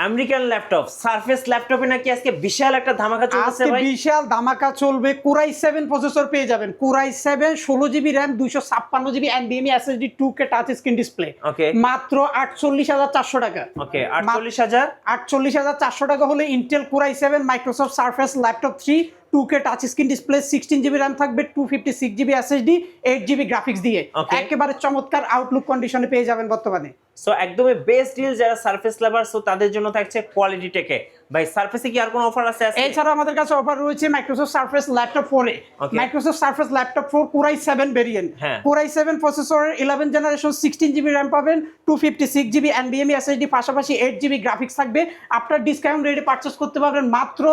American laptop surface ল্যাপটপে নাকি আজকে বিশাল একটা ধামাকা চলছে ভাই। বিশাল ধামাকা চলবে। কোরাই 7 প্রসেসর পেয়ে যাবেন। Core i 7 16GB RAM 256GB NVMe SSD 2K touch screen display. Okay, মাত্র 48,400 টাকা। ওকে 48,000। 48,400 টাকা হলে Intel Core i 7 Microsoft Surface laptop 3 2K touch screen display 16GB RAM থাকবে 256GB SSD 8GB গ্রাফিক্স দিয়ে একেবারে চমৎকার আউটলুক কন্ডিশনে পেয়ে যাবেন বর্তমানে। সো একদমই বেস্ট ডিল যারা সারফেস লাভার, সো তাদের জন্য থাকছে কোয়ালিটি টেকে। ভাই সারফেসে কি আর কোনো অফার আছে আজকে? এছাড়া আমাদের কাছে অফার রয়েছে মাইক্রোসফট সারফেস ল্যাপটপ 4 এ। Microsoft Surface laptop 4 Core i 7 variant. Core i 7 প্রসেসরের 11 জেনারেশন 16GB RAM পাবেন, 256GB NVMe SSD পাশাপাশি 8GB গ্রাফিক্স থাকবে। আপনার ডিসকাউন্ট রেটে পারচেজ করতে পারবেন মাত্র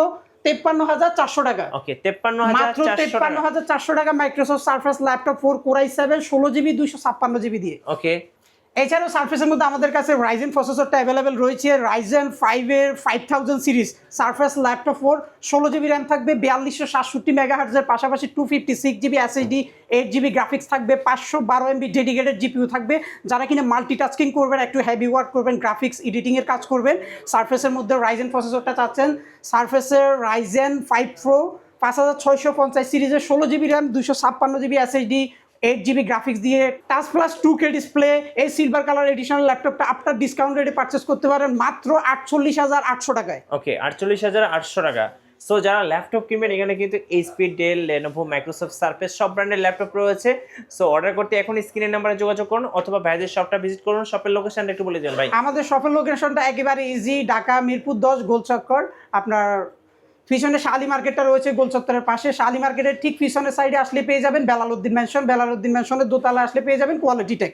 53,400 টাকা। ওকে, মাত্র 53,400 টাকা Microsoft Surface laptop 4 Core i 7 16GB 256GB দিয়ে। ওকে, এছাড়াও সারফেসের মধ্যে আমাদের কাছে রাইজেন প্রসেসরটা অ্যাভেলেবেল রয়েছে। রাইজেন 5 এর 5000 series surface laptop 4 16GB RAM থাকবে, 4267 মেগাহার্টজের পাশাপাশি 256GB SSD 8GB গ্রাফিক্স থাকবে, 512 MB ডেডিকেটেড জিপিইউ থাকবে। যারা কিনা মাল্টিটাস্কিং করবেন, একটু হেভি ওয়ার্ক করবেন, গ্রাফিক্স এডিটিং এর কাজ করবেন, সারফেসের মধ্যে রাইজেন প্রসেসরটা চাচ্ছেন। সারফেসের রাইজেন 5 প্রো 5650 সিরিজের 16GB RAM 256GB SSD 8GB graphics দিয়ে টাচ প্লাস 2K ডিসপ্লে এই সিলভার কালার এডিশনাল ল্যাপটপটা আপনার ডিসকাউন্ট রেটে পারচেজ করতে পারেন মাত্র 48,800 টাকায়। ওকে 48,800 টাকা। সো যারা ল্যাপটপ কিনবেন এখানে কিন্তু HP, Dell, Lenovo, Microsoft Surface সব ব্র্যান্ডের ল্যাপটপ রয়েছে। সো অর্ডার করতে এখন স্ক্রিনের নাম্বারে যোগাযোগ করুন অথবা ভাইদের শপটা ভিজিট করুন। শপের লোকেশনটা একটু বলে দেন ভাই। আমাদের শপের লোকেশনটা একেবারে ইজি, ঢাকা মিরপুর 10 গোলচক্কর। আপনার পিছনে শালি মার্কেটটা রয়েছে গোলচত্বরের পাশে। শালি মার্কেটের ঠিক পিছনের সাইডে আসলে পেয়ে যাবেন বেলাল উদ্দিন ম্যানশন। বেলাল উদ্দিন ম্যানশনের দোতলা আসলে পেয়ে যাবেন কোয়ালিটি টেক।